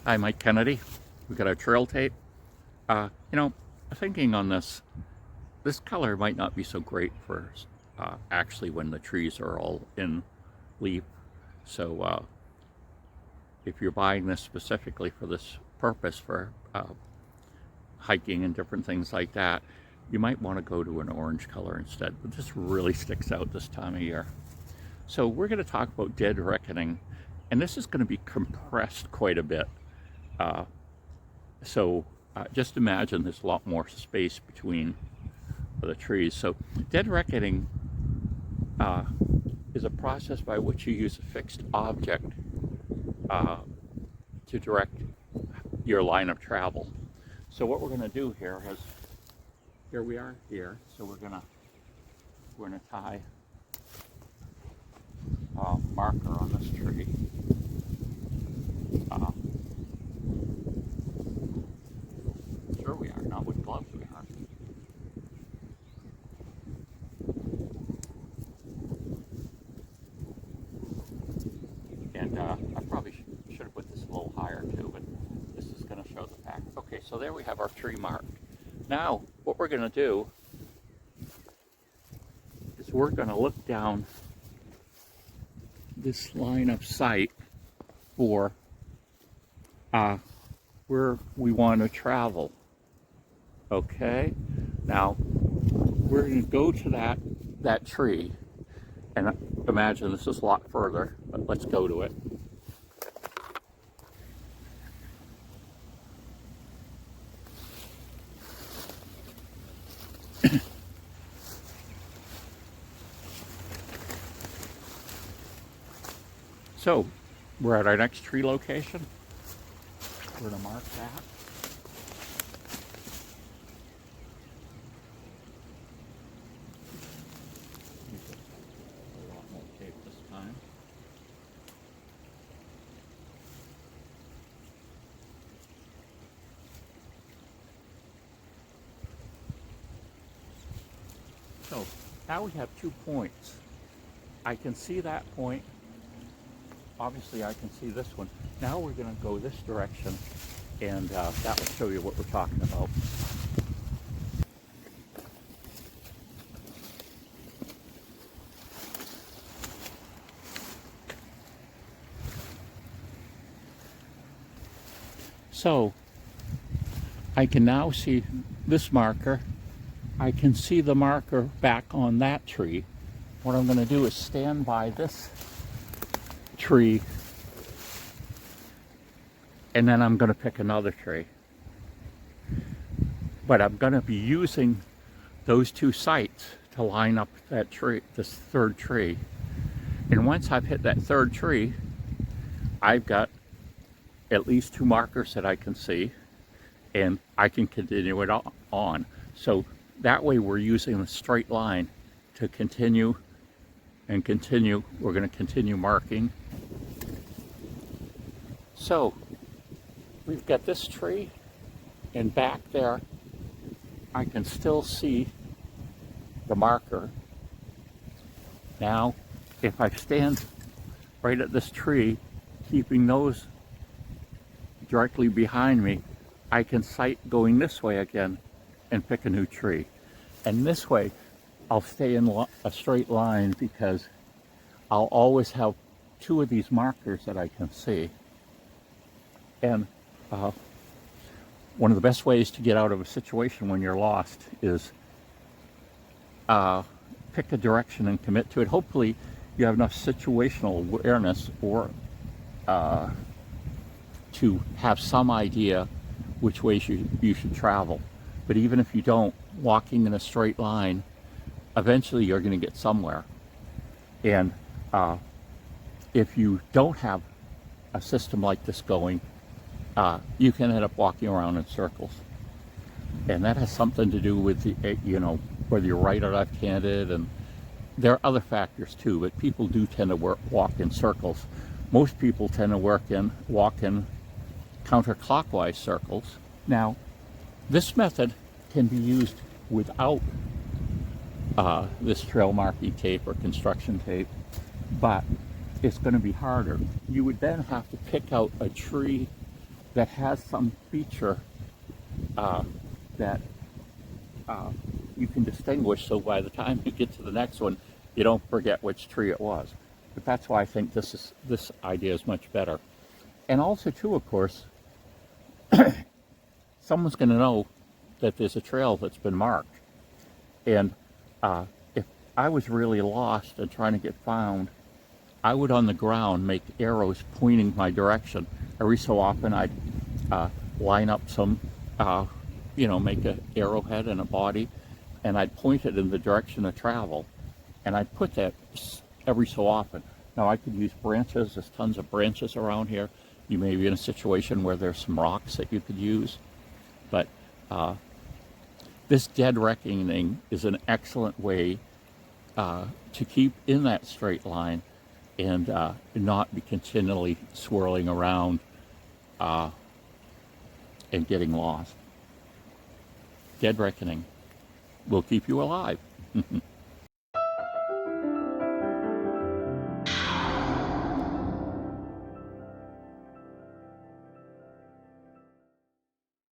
Hi, Mike Kennedy. We got our trail tape. Thinking on this color might not be so great for actually when the trees are all in leaf. So if you're buying this specifically for this purpose, for hiking and different things like that, you might want to go to an orange color instead. But this really sticks out this time of year. So we're going to talk about Dead Reckoning, and this is going to be compressed quite a bit. Just imagine there's a lot more space between the trees. So Dead Reckoning is a process by which you use a fixed object to direct your line of travel. So what we're going to do here is, here we are here. So we're going to tie a marker on this tree. Sure we are, not with gloves we are. And I probably should have put this a little higher too, but this is going to show the fact. Okay, so there we have our tree marked. Now, what we're going to do is we're going to look down this line of sight for where we want to travel. Okay, now we're going to go to that tree, and imagine this is a lot further, but let's go to it. So we're at our next tree location. We're going to mark that. A lot more tape this time. So now we have 2 points. I can see that point. Obviously I can see this one. Now we're going to go this direction, and that will show you what we're talking about. So I can now see this marker. I can see the marker back on that tree. What I'm going to do is stand by this tree, and then I'm going to pick another tree. But I'm going to be using those 2 sites to line up that tree, this third tree. And once I've hit that third tree, I've got at least 2 markers that I can see, and I can continue it on. So that way we're using the straight line to continue and continue. We're going to continue marking. So we've got this tree, and back there I can still see the marker. Now if I stand right at this tree, keeping those directly behind me, I can sight going this way again and pick a new tree. And this way I'll stay in a straight line, because I'll always have 2 of these markers that I can see. And one of the best ways to get out of a situation when you're lost is pick a direction and commit to it. Hopefully you have enough situational awareness or to have some idea which ways you should travel. But even if you don't, walking in a straight line, eventually you're going to get somewhere. And if you don't have a system like this going, you can end up walking around in circles. And that has something to do with whether you're right or left-handed, and there are other factors too, but people do tend to walk in circles. Most people tend to walk in counterclockwise circles. Now, this method can be used without this trail marking tape or construction tape, but it's going to be harder. You would then have to pick out a tree that has some feature that you can distinguish, so by the time you get to the next one, you don't forget which tree it was. But that's why I think this idea is much better. And also, too, of course, someone's going to know that there's a trail that's been marked. And if I was really lost and trying to get found, I would on the ground make arrows pointing my direction. Every so often I'd line up some, make an arrowhead and a body, and I'd point it in the direction of travel. And I'd put that every so often. Now I could use branches, there's tons of branches around here. You may be in a situation where there's some rocks that you could use. But this dead reckoning is an excellent way to keep in that straight line and not be continually swirling around and getting lost. Dead reckoning will keep you alive.